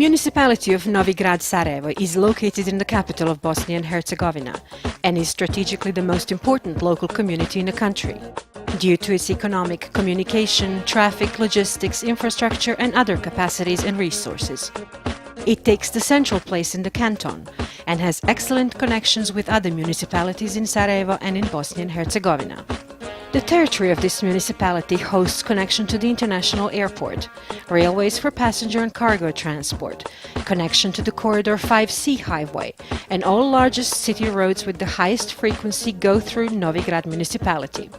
Municipality of Novi Grad, Sarajevo is located in the capital of Bosnia and Herzegovina and is strategically the most important local community in the country, due to its economic, communication, traffic, logistics, infrastructure and other capacities and resources. It takes the central place in the canton and has excellent connections with other municipalities in Sarajevo and in Bosnia and Herzegovina. The territory of this municipality hosts connection to the international airport, railways for passenger and cargo transport, connection to the Corridor 5C highway, and all largest city roads with the highest frequency go through Novi Grad municipality.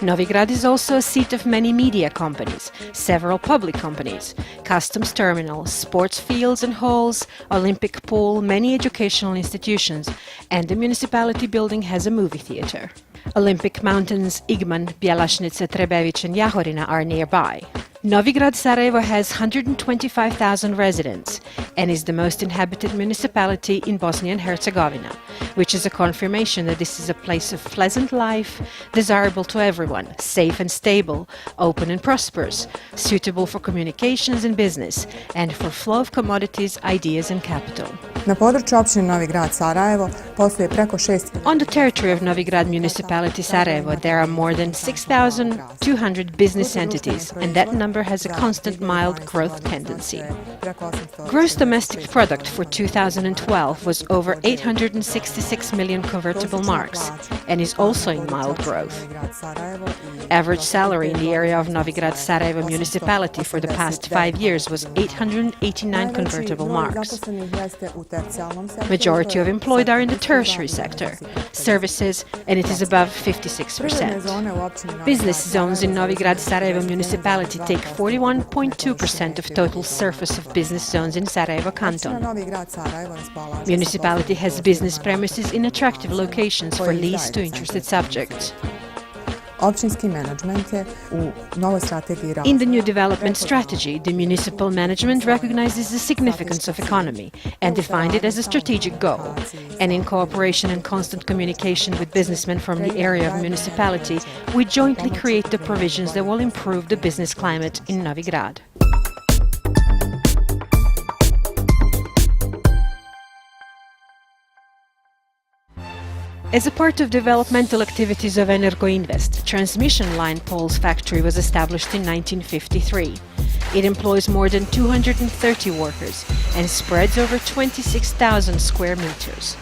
Novi Grad is also a seat of many media companies, several public companies, customs terminals, sports fields and halls, Olympic pool, many educational institutions, and the municipality building has a movie theater. Olympic mountains Igman, Bjelašnica, Trebević and Jahorina are nearby. Novi Grad Sarajevo has 125,000 residents and is the most inhabited municipality in Bosnia and Herzegovina, which is a confirmation that this is a place of pleasant life, desirable to everyone, safe and stable, open and prosperous, suitable for communications and business, and for flow of commodities, ideas and capital. Na području općine Novi Grad Sarajevo posluje preko 6. On the territory of Novi Grad Municipality Sarajevo, there are more than 6,200 business entities, and that number has a constant mild growth tendency. Gross domestic product for 2012 was over 866 million convertible marks and is also in mild growth. Average salary in the area of Novi Grad Sarajevo municipality for the past 5 years was 889 convertible marks. Majority of employed are in the tertiary sector, services, and it is above 56%. Business zones in Novi Grad Sarajevo municipality take 41.2% of total surface of business zones in Sarajevo canton. Municipality has business premises in attractive locations for lease to interested subjects. In the new development strategy, the municipal management recognizes the significance of economy and defined it as a strategic goal. And in cooperation and constant communication with businessmen from the area of municipality, we jointly create the provisions that will improve the business climate in Novi Grad. As a part of developmental activities of Energoinvest, transmission line poles factory was established in 1953. It employs more than 230 workers and spreads over 26,000 square meters.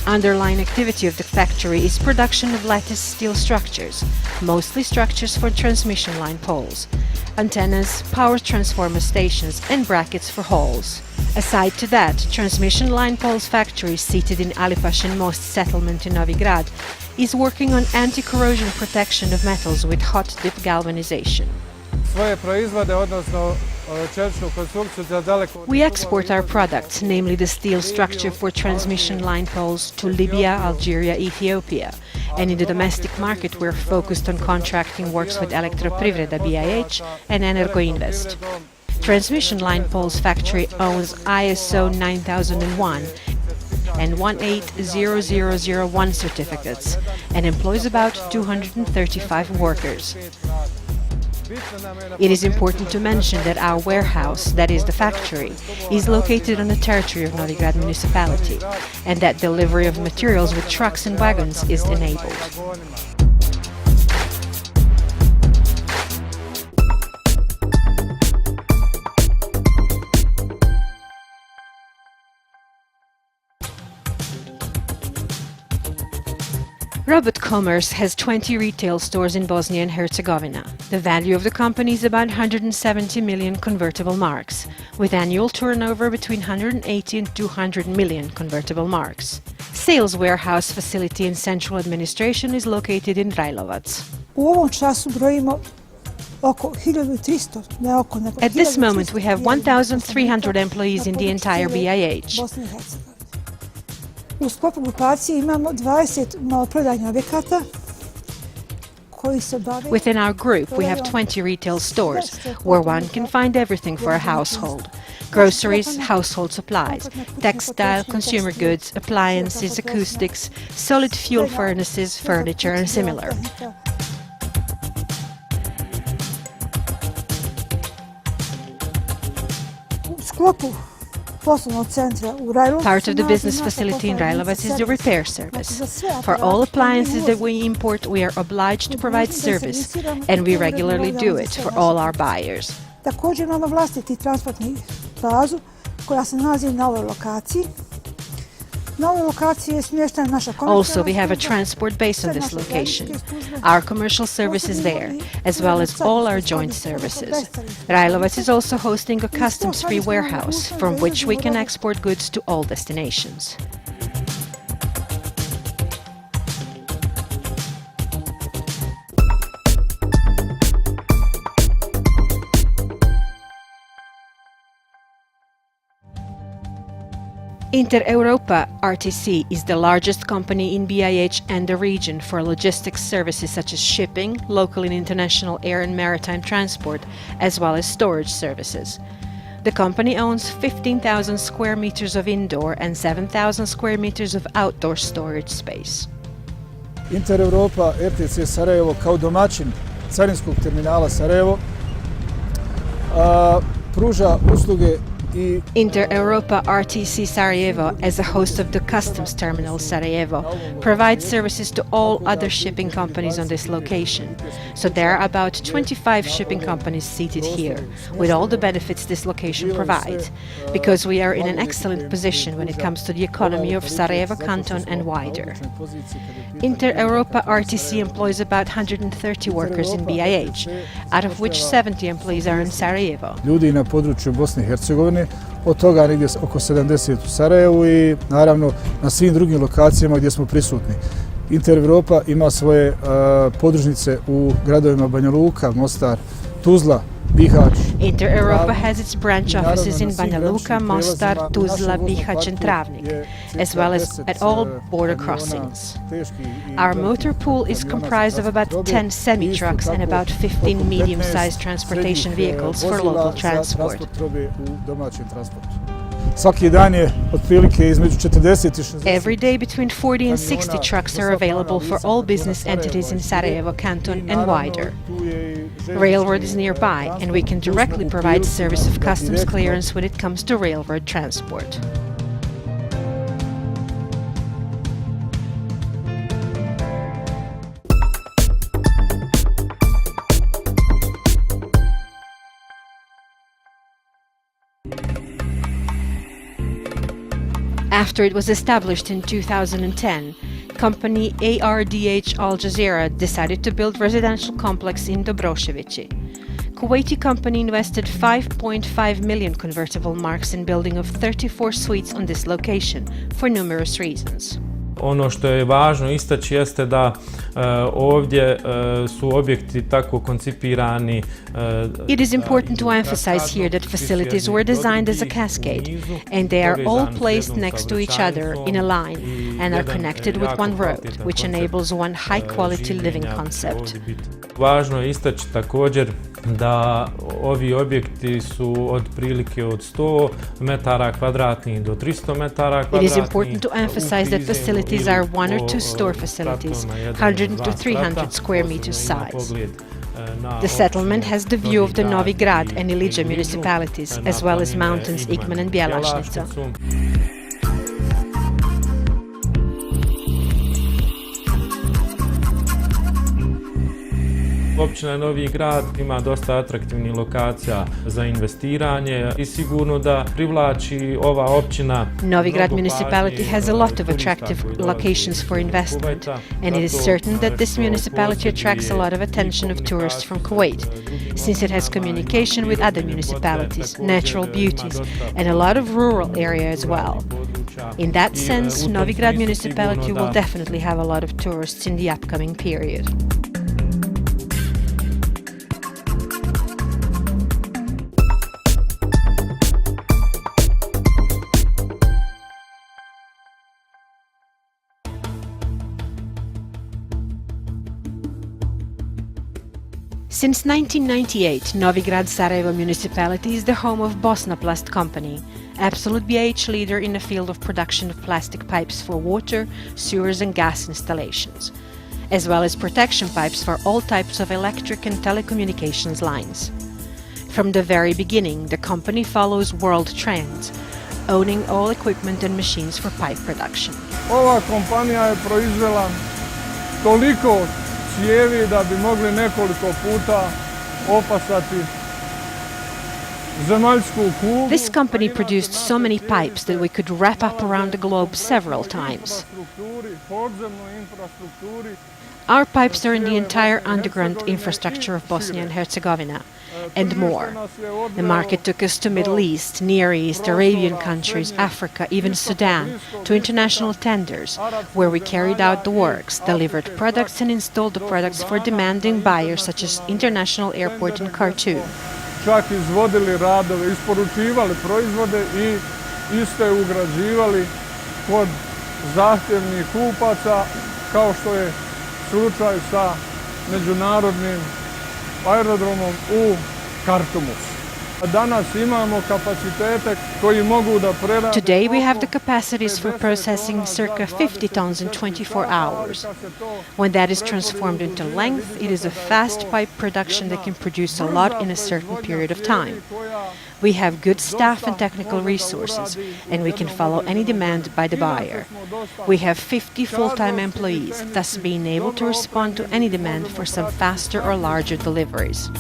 Underlying activity of the factory is production of lattice steel structures, mostly structures for transmission line poles, antennas, power transformer stations and brackets for halls. Aside to that, transmission line poles factory seated in Alipashin Most settlement in Novi Grad is working on anti-corrosion protection of metals with hot dip galvanization. We export our products, namely the steel structure for transmission line poles, to Libya, Algeria, Ethiopia. And in the domestic market we're focused on contracting works with Elektroprivreda BIH and Energoinvest. Transmission line poles factory owns ISO 9001 and 180001 certificates and employs about 235 workers. It is important to mention that our warehouse, that is the factory, is located on the territory of Novi Grad municipality and that delivery of materials with trucks and wagons is enabled. Robot Commerce has 20 retail stores in Bosnia and Herzegovina. The value of the company is about 170 million convertible marks, with annual turnover between 180 and 200 million convertible marks. Sales warehouse facility and central administration is located in Rajlovac. At this moment we have 1,300 employees in the entire BIH. U sklopu grupacije imamo 20 maloprodajnih objekata koji se bave... Within our group, we have 20 retail stores where one can find everything for a household. Groceries, household supplies, textile, consumer goods, appliances, acoustics, solid fuel furnaces, furniture and similar. sklopu poslovnog centra u Rajlovcu. Part of the business facility in Rajlovac is the repair service. For all appliances that we import, we are obliged to provide service, and we regularly do it for all our buyers. Također imamo vlastiti transportni bazu koja se nalazi na ovoj lokaciji. Na ovoj lokaciji je smještena naša Also, we have a transport base on this location. Our commercial service is there, as well as all our joint services. Rajlovac is also hosting a customs-free warehouse from which we can export goods to all destinations. Inter Europa RTC is the largest company in BiH and the region for logistics services such as shipping, local and international air and maritime transport, as well as storage services. The company owns 15,000 square meters of indoor and 7,000 square meters of outdoor storage space. Inter Europa RTC Sarajevo kao domaćin carinskog terminala Sarajevo pruža usluge Inter Europa RTC Sarajevo, as a host of the customs terminal Sarajevo, provides services to all other shipping companies on this location. So there are about 25 shipping companies seated here, with all the benefits this location provides, because we are in an excellent position when it comes to the economy of Sarajevo Canton and wider. Inter Europa RTC employs about 130 workers in BiH, out of which 70 employees are in Sarajevo. Ljudi na području Bosne i Hercegovine, od toga negdje oko 70 u Sarajevu i naravno na svim drugim lokacijama gdje smo prisutni. Inter Europa ima svoje podružnice u gradovima Banja Luka, Mostar, Tuzla, Bihać. Inter Europa has its branch offices in Banja Luka, Mostar, Tuzla, Bihać and Travnik, as well as at all border crossings. Our motor pool is comprised of about 10 semi-trucks and about 15 medium-sized transportation vehicles for local transport. Svaki dan je otprilike između 40 i 60. Every day between 40 and 60 trucks are available for all business entities in Sarajevo Canton and wider. Railroad is nearby, and we can directly provide service of customs clearance when it comes to railroad transport. After it was established in 2010, company ARDH Al Jazeera decided to build residential complex in Dobroševići. Kuwaiti company invested 5.5 million convertible marks in building of 34 suites on this location for numerous reasons. Ono što je važno istaći jeste da ovdje su objekti tako koncipirani. It is important to emphasize here that facilities were designed as a cascade, and they are all placed next to each other in a line and are connected with one road, which enables one high-quality living concept. Važno je istaći također da ovi objekti su otprilike od 100 metara kvadratnih do 300 metara kvadratnih. It is important to emphasize that facilities are one or two store facilities, 100 to 300 square meters size. The settlement has the view of the Novi Grad and Ilidža municipalities, as well as mountains Igman and Bjelašnica. Općina Novi Grad ima dosta atraktivnih lokacija za investiranje i sigurno da privlači ova općina. Novi Grad Municipality has a lot of attractive locations for investment, and it is certain that this municipality attracts a lot of attention of tourists from Kuwait, since it has communication with other municipalities, natural beauties, and a lot of rural area as well. In that sense, Novi Grad Municipality will definitely have a lot of tourists in the upcoming period. Since 1998, Novi Grad Sarajevo Municipality is the home of Bosnaplast Company, absolute BiH leader in the field of production of plastic pipes for water, sewers and gas installations, as well as protection pipes for all types of electric and telecommunications lines. From the very beginning, the company follows world trends, owning all equipment and machines for pipe production. Ova kompanija je proizvela toliko cijevi da bi mogli nekoliko puta opasati zemaljsku kuglu. This company produced so many pipes that we could wrap up around the globe several times. Our pipes are in the entire underground infrastructure of Bosnia and Herzegovina, and more. The market took us to Middle East, Near East, Arabian countries, Africa, even Sudan, to international tenders, where we carried out the works, delivered products and installed the products for demanding buyers such as International Airport in Khartoum. Čak izvodili radove, isporučivali proizvode i iste ugrađivali kod zahtjevnih kupaca, kao što je slučaj sa međunarodnim aerodromom u Khartoumu. Danas imamo kapacitete koji mogu da prerade. Today we have the capacities for processing circa 50 tons in 24 hours. When that is transformed into length, it is a fast pipe production that can produce a lot in a certain period of time. We have good staff and technical resources, and we can follow any demand by the buyer. We have 50 full-time employees, thus being able to respond to any demand for some faster or larger deliveries.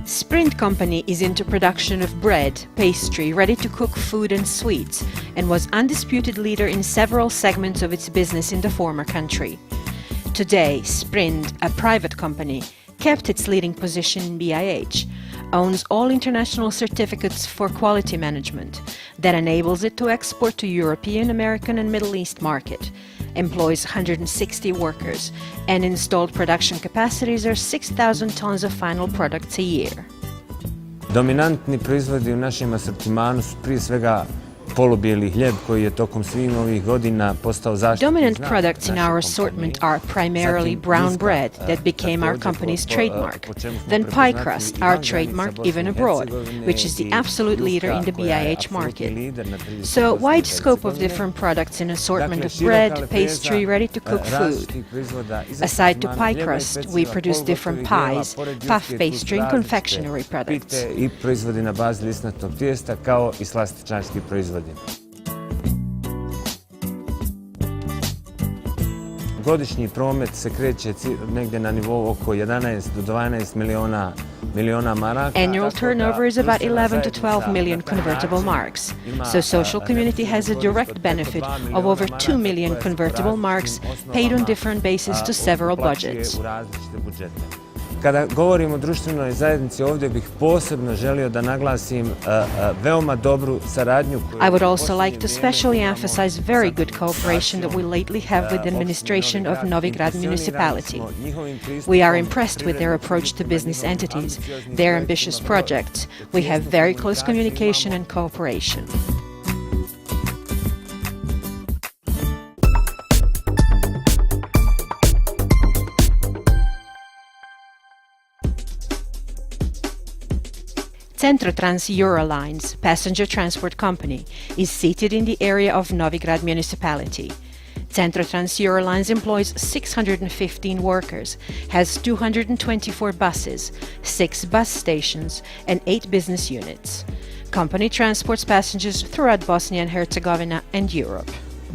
Sprint Company is into production of bread, pastry, ready-to-cook food and sweets, and was undisputed leader in several segments of its business in the former country. Today, Sprint, a private company, kept its leading position in BIH, owns all international certificates for quality management that enables it to export to European, American and Middle East market, employs 160 workers, and installed production capacities are 6,000 tons of final products a year. Dominantni proizvodi u našem asortimanu su prije svega polubijeli hljeb koji je tokom svih ovih godina postao zaštitni znak. Dominant products in our assortment are primarily brown bread that became our company's trademark, then pie crust, our trademark even abroad, which is the absolute leader in the BIH market. So wide scope of different products in assortment of bread, pastry, ready-to-cook food. Aside to pie crust, we produce different pies, puff pastry and confectionery products. I proizvodi na bazi lisnatog tijesta kao i slastičarski proizvodi. Godišnji promet se kreće negdje na nivou oko 11 do 12 miliona maraka. Annual turnover is about 11 to 12 million convertible marks. So social community has a direct benefit of over 2 million convertible marks paid on different bases to several budgets. Kada govorim o društvenoj zajednici, ovdje bih posebno želio da naglasim veoma dobru saradnju. I would also like to specially emphasize very good cooperation that we lately have with the administration of Novi Grad Municipality. We are impressed with their approach to business entities, their ambitious projects. We have very close communication and cooperation. Centrotrans Eurolines, passenger transport company, is seated in the area of Novi Grad Municipality. Centrotrans Eurolines employs 615 workers, has 224 buses, 6 bus stations, and 8 business units. Company transports passengers throughout Bosnia and Herzegovina and Europe.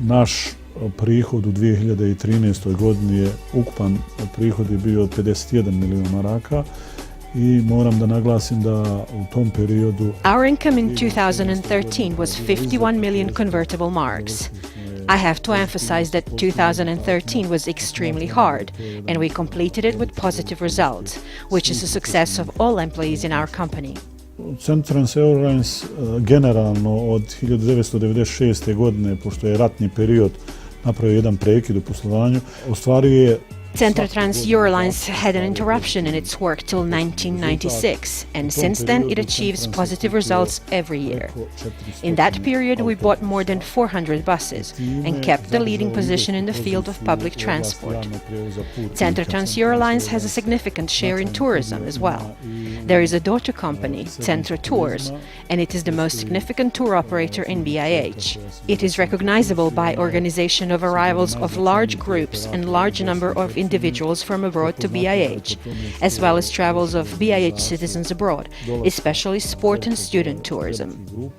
Naš prihod u 2013. godini je ukupan prihod je bio 51 milijun maraka. I moram da naglasim da u tom periodu Our income in 2013 was 51 million convertible marks. I have to emphasize that 2013 was extremely hard, and we completed it with positive results, which is a success of all employees in our company. Centrotrans Eurolines generalno od 1996. godine, pošto je ratni period napravio jedan prekid u poslovanju, ostvaruje Centre Trans Eurolines had an interruption in its work till 1996, and since then it achieves positive results every year. In that period we bought more than 400 buses and kept the leading position in the field of public transport. Centre Trans Eurolines has a significant share in tourism as well. There is a daughter company, Centre Tours, and it is the most significant tour operator in BIH. It is recognizable by organization of arrivals of large groups and large number of individuals from abroad to BIH, as well as travels of BIH citizens abroad, especially sport and student tourism.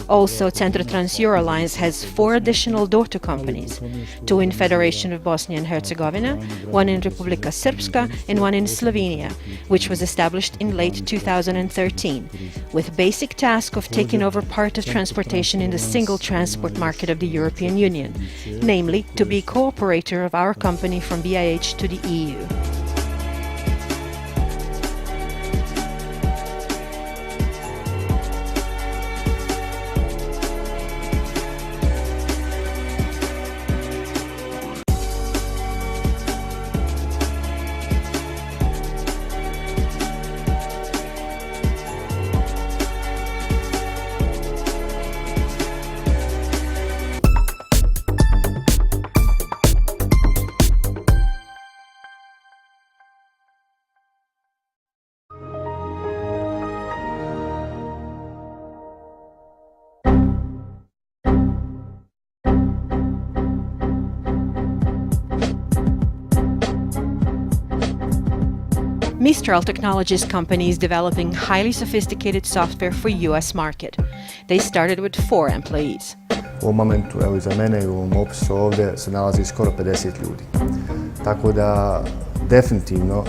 Also, Centre Trans Eurolines has 4 additional daughter companies, 2 in Federation of Bosnia and Herzegovina, 1 in Republika Srpska and 1 in Slovenia, which was established in late 2013, with basic task of taking over part of transportation in the single transport market of the European Union, namely to be co-operator of our company from BIH to the EU. Mistral Technologies company is developing highly sophisticated software for US market. They started with 4 employees. U ovom momentu, evo iza mene i u ovom opisu ovdje se nalazi skoro 50 ljudi. Tako da definitivno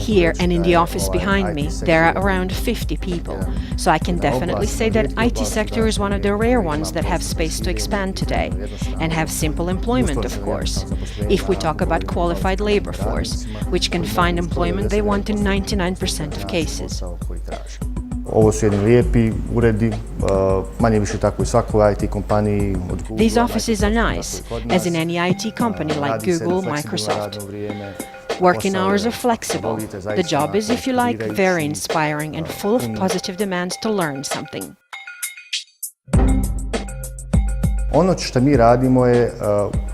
Here and in the office behind me, there are around 50 people, so I can definitely say that IT sector is one of the rare ones that have space to expand today, and have simple employment, of course, if we talk about qualified labor force, which can find employment they want in 99% of cases. Ovo su jedni lijepi uredi, manje više tako i svakoj IT kompaniji. These offices are nice, as in any IT company like Google, Microsoft. Working hours are flexible. The job is, if you like, very inspiring and full of positive demands to learn something. Ono što mi radimo je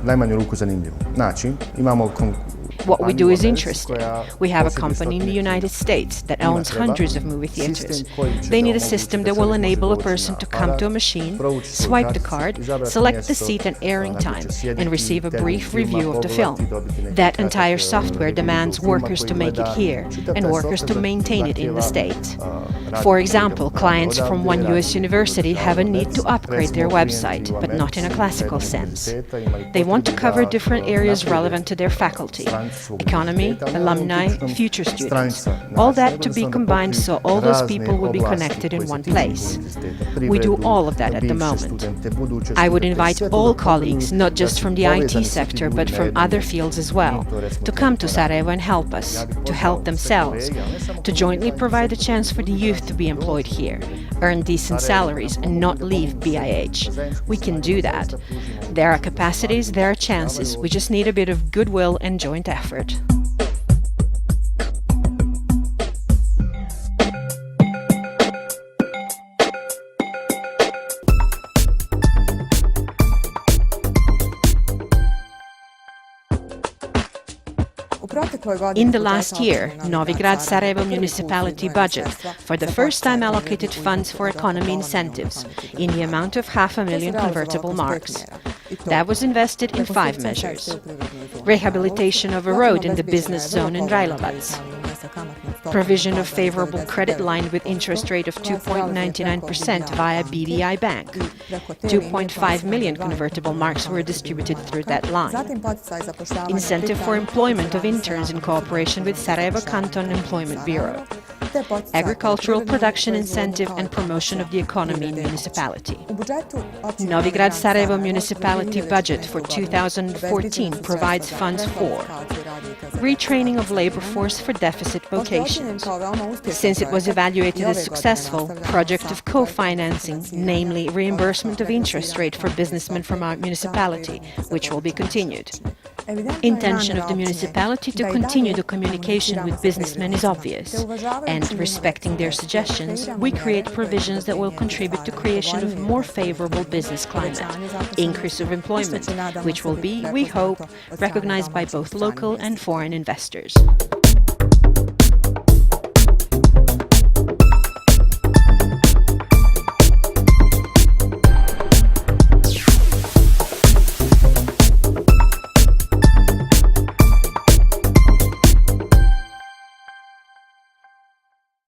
najmanju ruku zanimljivo. Znači, imamo What we do is interesting. We have a company in the United States that owns hundreds of movie theaters. They need a system that will enable a person to come to a machine, swipe the card, select the seat and airing time, and receive a brief review of the film. That entire software demands workers to make it here and workers to maintain it in the States. For example, clients from one US university have a need to upgrade their website, but not in a classical sense. They want to cover different areas relevant to their faculty. Economy, alumni, future students. All that to be combined so all those people will be connected in one place. We do all of that at the moment. I would invite all colleagues, not just from the IT sector, but from other fields as well, to come to Sarajevo and help us, to help themselves, to jointly provide a chance for the youth to be employed here, earn decent salaries and not leave BIH. We can do that. There are capacities, there are chances, we just need a bit of goodwill and joint effort. In the last year, Novi Grad Sarajevo Municipality budget for the first time allocated funds for economy incentives in the amount of 500,000 convertible marks. That was invested in 5 measures. Rehabilitation of a road in the business zone in Rajlovac. Provision of favorable credit line with interest rate of 2.99% via BVI Bank. 2.5 million convertible marks were distributed through that line. Incentive for employment of interns in cooperation with Sarajevo Canton Employment Bureau. Agricultural production incentive and promotion of the economy in municipality. Novi Grad Sarajevo Municipality budget for 2014 provides funds for retraining of labor force for deficit vocations. Since it was evaluated as successful, project of co-financing, namely reimbursement of interest rate for businessmen from our municipality, which will be continued. Intention of the municipality to continue the communication with businessmen is obvious, and respecting their suggestions, we create provisions that will contribute to creation of more favorable business climate, increase of employment, which will be, we hope, recognized by both local and foreign investors.